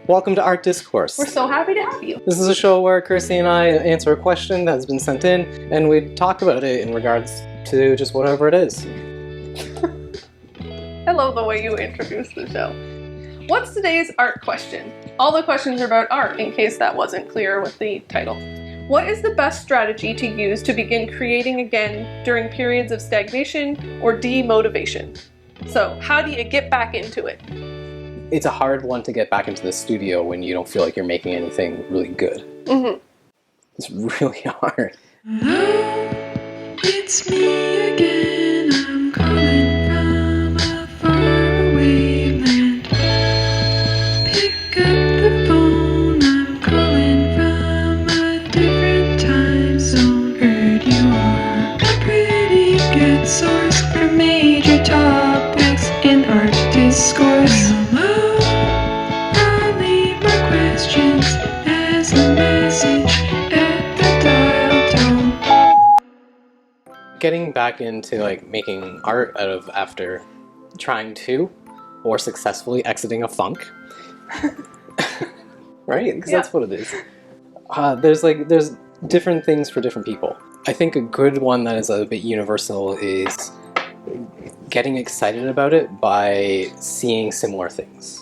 Welcome to Art Discourse. We're so happy to have you. This is a show where Kirsty and I answer a question that has been sent in, and we talk about it in regards to just whatever it is. I love the way you introduce the show. What's today's art question? All the questions are about art, in case that wasn't clear with the title. What is the best strategy to use to begin creating again during periods of stagnation or demotivation? So, how do you get back into it? It's a hard one to get back into the studio when you don't feel like you're making anything really good. Mm-hmm. It's really hard. It's me again, I'm calling from a faraway land. Pick up the phone, I'm calling from a different time zone. Heard you are a pretty good source for major topics in art discourse. I'll leave my questions as a message at the dial tone. Getting back into making art out of after trying to or successfully exiting a funk. Right? Because that's what it is. There's different things for different people. I think a good one that is a bit universal is getting excited about it by seeing similar things.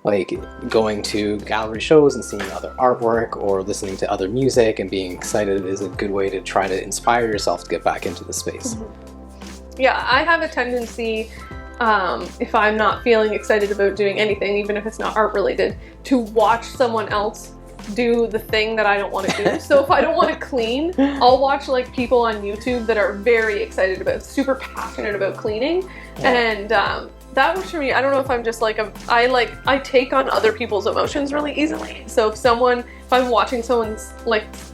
Like going to gallery shows and seeing other artwork or listening to other music and being excited is a good way to try to inspire yourself to get back into the space. Mm-hmm. Yeah, I have a tendency, if I'm not feeling excited about doing anything, even if it's not art related, to watch someone else do the thing that I don't want to do. So if I don't want to clean, I'll watch people on YouTube that are very excited about, super passionate about cleaning. Yeah. And that works for me. I don't know if I'm just I take on other people's emotions really easily. So if I'm watching someone's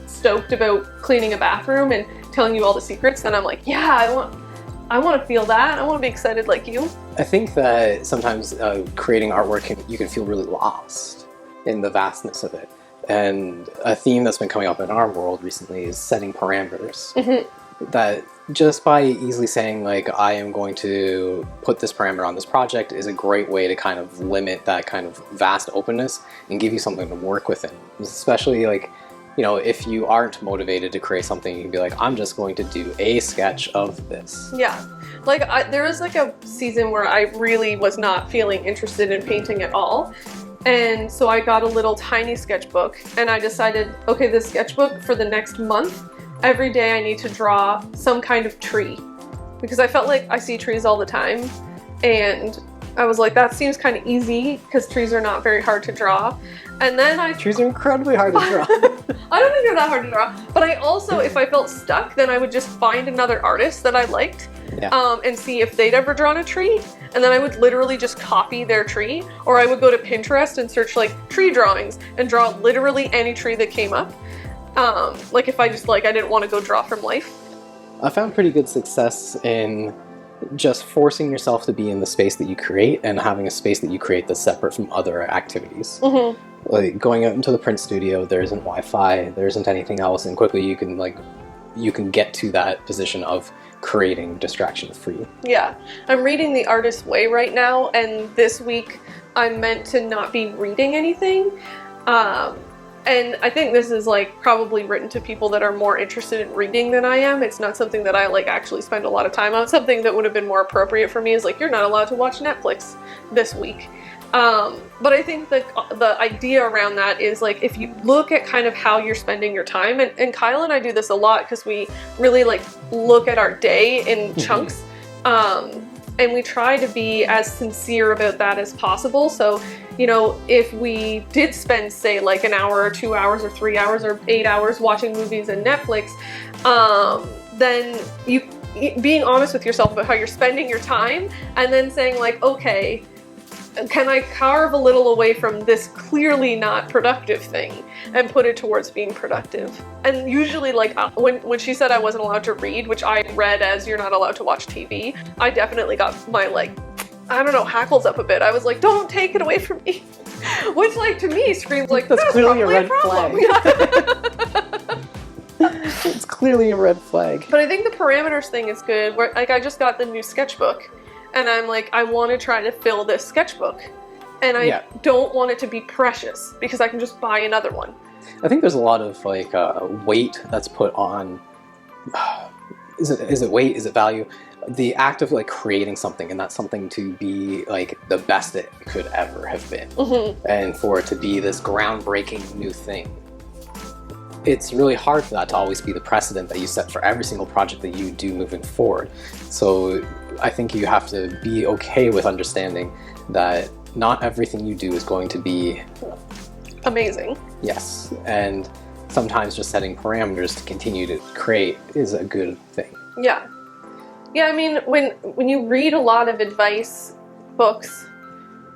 stoked about cleaning a bathroom and telling you all the secrets, then I'm like, yeah, I want to feel that. I want to be excited like you. I think that sometimes creating artwork, you can feel really lost in the vastness of it. And a theme that's been coming up in our world recently is setting parameters. Mm-hmm. That just by easily saying, I am going to put this parameter on this project is a great way to kind of limit that kind of vast openness and give you something to work within. Especially, if you aren't motivated to create something, you can be like, I'm just going to do a sketch of this. Yeah. There was a season where I really was not feeling interested in painting at all. And so I got a little tiny sketchbook and I decided, okay, this sketchbook for the next month, every day I need to draw some kind of tree. Because I felt like I see trees all the time. And I was like, that seems kind of easy because trees are not very hard to draw. And then trees are incredibly hard to draw. I don't think they're that hard to draw. But I also, if I felt stuck, then I would just find another artist that I liked. Yeah. And see if they'd ever drawn a tree. And then I would literally just copy their tree. Or I would go to Pinterest and search tree drawings and draw literally any tree that came up. If I just I didn't want to go draw from life. I found pretty good success in just forcing yourself to be in the space that you create and having a space that you create that's separate from other activities. Mm-hmm. Going out into the print studio, there isn't Wi-Fi, there isn't anything else, and quickly you can get to that position of creating distraction-free. Yeah. I'm reading The Artist's Way right now, and this week I'm meant to not be reading anything. And I think this is probably written to people that are more interested in reading than I am. It's not something that I actually spend a lot of time on. Something that would have been more appropriate for me is you're not allowed to watch Netflix this week. But I think the idea around that is if you look at kind of how you're spending your time, and Kyle and I do this a lot because we really look at our day in chunks. And we try to be as sincere about that as possible. So, if we did spend, say, an hour or 2 hours or 3 hours or 8 hours watching movies and Netflix, then you being honest with yourself about how you're spending your time and then saying okay, can I carve a little away from this clearly not productive thing and put it towards being productive? And usually, when she said I wasn't allowed to read, which I read as you're not allowed to watch TV, I definitely got my, hackles up a bit. I was like, don't take it away from me. Which, to me, screams that's clearly a red flag. It's clearly a red flag. But I think the parameters thing is good. Where I just got the new sketchbook. And I'm I want to try to fill this sketchbook. And I don't want it to be precious because I can just buy another one. I think there's a lot of like weight that's put on. Is it weight? Is it value? The act of like creating something, and that's something to be like the best it could ever have been, and for it to be this groundbreaking new thing. It's really hard for that to always be the precedent that you set for every single project that you do moving forward. So I think you have to be okay with understanding that not everything you do is going to be amazing. Yes, and sometimes just setting parameters to continue to create is a good thing. Yeah. Yeah, I mean, when you read a lot of advice books,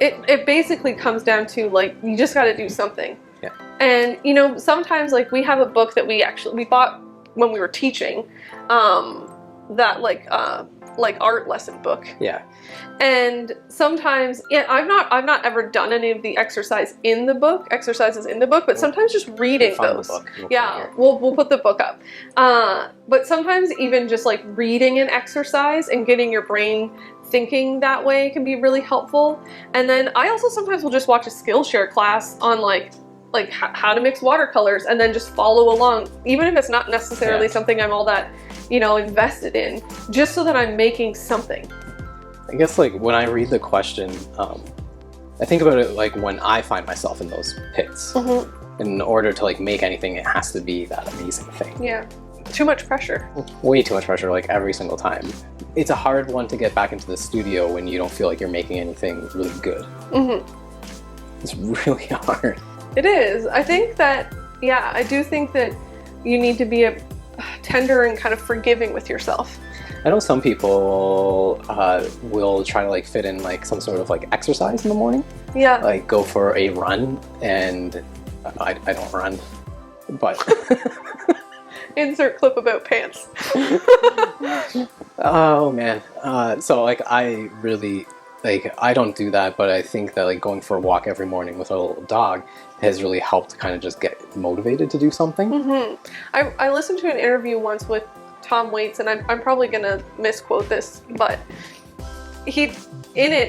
it basically comes down to, like, you just got to do something. Yeah. And, you know, sometimes, like, we have a book that we bought when we were teaching, that, like art lesson book. Yeah. And sometimes, I've not ever done any of the exercises in the book, but sometimes just reading those. We'll put the book up. But sometimes even just like reading an exercise and getting your brain thinking that way can be really helpful. And then I also sometimes will just watch a Skillshare class on like how to mix watercolors and then just follow along, even if it's not necessarily something I'm all that, invested in, just so that I'm making something. I guess like when I read the question, I think about it like when I find myself in those pits. In order to like make anything, it has to be that amazing thing. Yeah. Too much pressure. Way too much pressure, like every single time. It's a hard one to get back into the studio when you don't feel like you're making anything really good. It's really hard. It is. I think that, I do think that you need to be tender and kind of forgiving with yourself. I know some people will try to like fit in like some sort of like exercise in the morning. Yeah. Like go for a run, and I don't run, but insert clip about pants. Oh man. So like I really I don't do that, but I think that like going for a walk every morning with a little dog has really helped kind of just get motivated to do something. I listened to an interview once with Tom Waits, and I'm probably gonna misquote this, but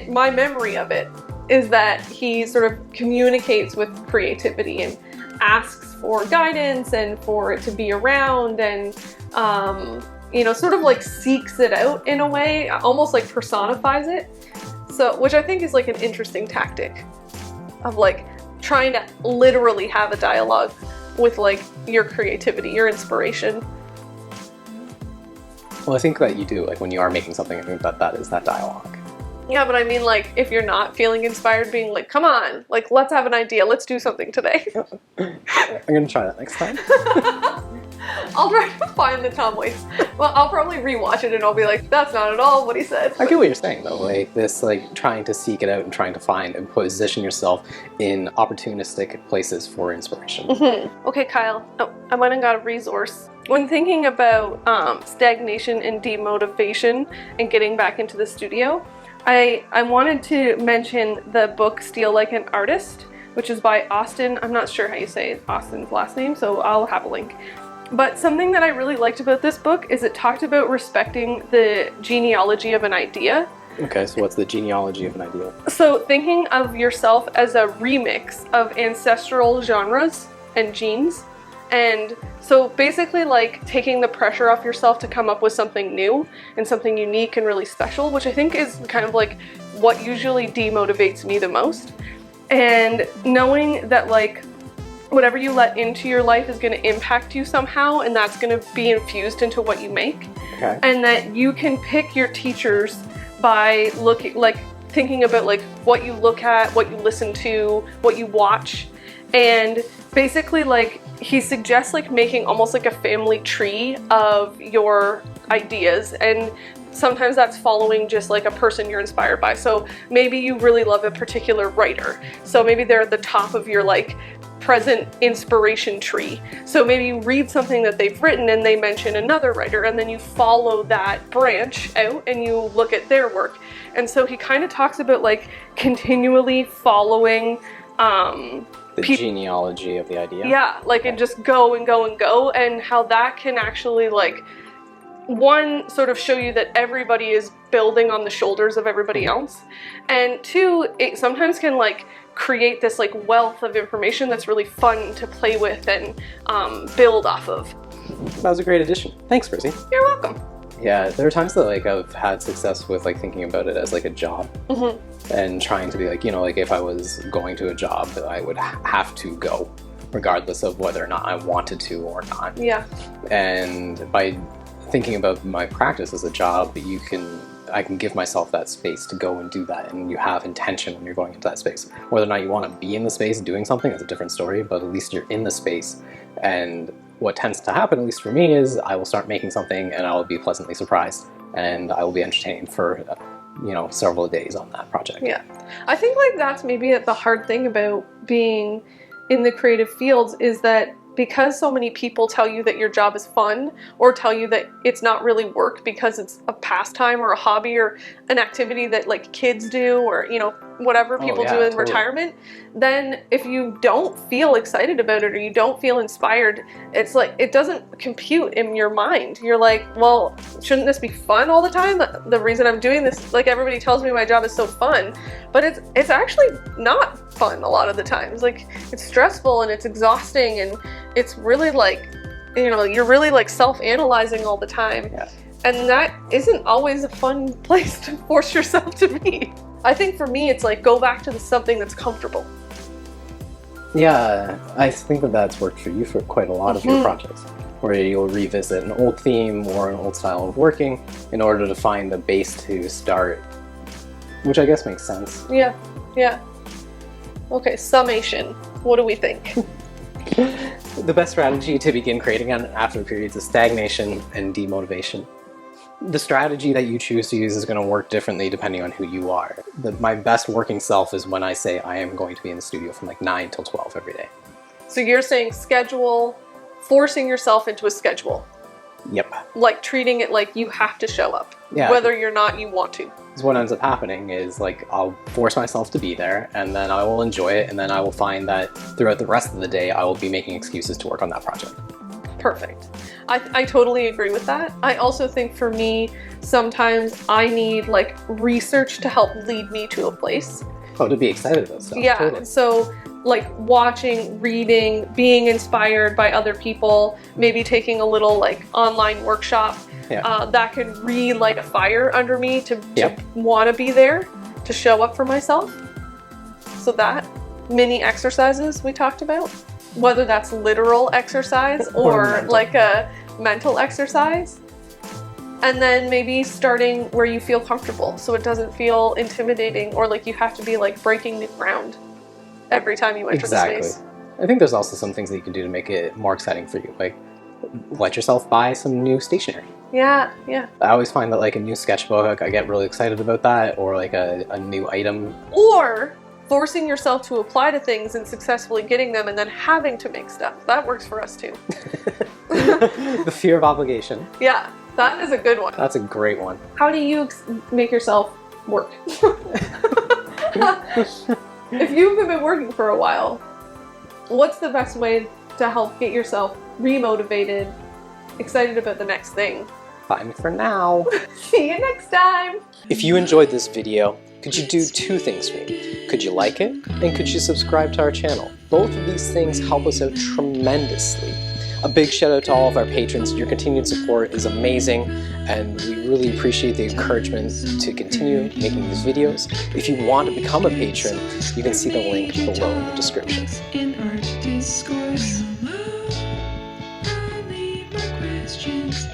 my memory of it is that he sort of communicates with creativity and asks for guidance and for it to be around, and sort of like seeks it out in a way, almost like personifies it. So, which I think is like an interesting tactic of like trying to literally have a dialogue with like your creativity, your inspiration. Well, I think that you do, like when you are making something, I think that is that dialogue. Yeah, but I mean, like, if you're not feeling inspired, being like, come on, like, let's have an idea, let's do something today. I'm gonna try that next time. I'll try to find the Tom Waits. Well, I'll probably rewatch it and I'll be like, that's not at all what he said. I get what you're saying, though, like this, like trying to seek it out and trying to find and position yourself in opportunistic places for inspiration. Okay, Kyle, I went and got a resource. When thinking about stagnation and demotivation and getting back into the studio, I wanted to mention the book Steal Like an Artist, which is by Austin. I'm not sure how you say Austin's last name, so I'll have a link. But something that I really liked about this book is it talked about respecting the genealogy of an idea. Okay, so what's the genealogy of an idea? So thinking of yourself as a remix of ancestral genres and genes. And so basically like taking the pressure off yourself to come up with something new and something unique and really special, which I think is kind of like what usually demotivates me the most. And knowing that like whatever you let into your life is going to impact you somehow, and that's going to be infused into what you make. Okay. And that you can pick your teachers by thinking about like what you look at, what you listen to, what you watch. And basically like he suggests like making almost like a family tree of your ideas, and sometimes that's following just like a person you're inspired by. So maybe you really love a particular writer, so maybe they're at the top of your like present inspiration tree. So maybe you read something that they've written and they mention another writer, and then you follow that branch out and you look at their work. And so he kind of talks about like continually following the genealogy of the idea. Yeah, like, and just go and go and go, and how that can actually like one, sort of show you that everybody is building on the shoulders of everybody else, and two, it sometimes can like create this like wealth of information that's really fun to play with and build off of. That was a great addition. Thanks, Brizzy. You're welcome. Yeah, there are times that like I've had success with like thinking about it as like a job and trying to be like, you know, like if I was going to a job that I would have to go regardless of whether or not I wanted to or not. Yeah. And by thinking about my practice as a job, I can give myself that space to go and do that, and you have intention when you're going into that space. Whether or not you want to be in the space doing something is a different story, but at least you're in the space. And what tends to happen, at least for me, is I will start making something and I will be pleasantly surprised, and I will be entertained for several days on that project. Yeah, I think like that's maybe the hard thing about being in the creative fields, is that because so many people tell you that your job is fun, or tell you that it's not really work because it's a pastime or a hobby or an activity that like kids do, or whatever people do in retirement, then if you don't feel excited about it or you don't feel inspired, it's like it doesn't compute in your mind. You're like, well, shouldn't this be fun all the time? The reason I'm doing this, like everybody tells me my job is so fun, but it's actually not fun a lot of the times. Like it's stressful and it's exhausting, and it's really like, you're really like self-analyzing all the time. Yeah. And that isn't always a fun place to force yourself to be. I think for me, it's like, go back to something that's comfortable. Yeah, I think that that's worked for you for quite a lot of your projects, where you'll revisit an old theme or an old style of working in order to find a base to start, which I guess makes sense. Yeah, yeah. Okay, summation. What do we think? The best strategy to begin creating after periods of stagnation and demotivation. The strategy that you choose to use is going to work differently depending on who you are. My best working self is when I say I am going to be in the studio from like 9 till 12 every day. So you're saying schedule, forcing yourself into a schedule. Yep. Like treating it like you have to show up. Yeah. Whether you're not, you want to. So what ends up happening is like I'll force myself to be there, and then I will enjoy it, and then I will find that throughout the rest of the day I will be making excuses to work on that project. Perfect. I totally agree with that. I also think for me, sometimes I need like research to help lead me to a place. Oh, to be excited about stuff. Yeah, Totally. So like watching, reading, being inspired by other people, maybe taking a little like online workshop, that could relight a fire under me to want to be there, to show up for myself. So that, mini exercises we talked about, whether that's literal exercise or like a mental exercise. And then maybe starting where you feel comfortable, so it doesn't feel intimidating or like you have to be like breaking new ground every time you enter the space. I think there's also some things that you can do to make it more exciting for you, like let yourself buy some new stationery. Yeah, yeah. I always find that like a new sketchbook, I get really excited about that, or like a new item. Or forcing yourself to apply to things and successfully getting them and then having to make stuff. That works for us too. The fear of obligation. Yeah, that is a good one. That's a great one. How do you make yourself work? If you've been working for a while, what's the best way to help get yourself remotivated, excited about the next thing? Bye for now. See you next time. If you enjoyed this video, could you do two things for me? Could you like it? And could you subscribe to our channel? Both of these things help us out tremendously. A big shout out to all of our patrons. Your continued support is amazing, and we really appreciate the encouragement to continue making these videos. If you want to become a patron, you can see the link below in the description. In Art Discourse, I'll leave my questions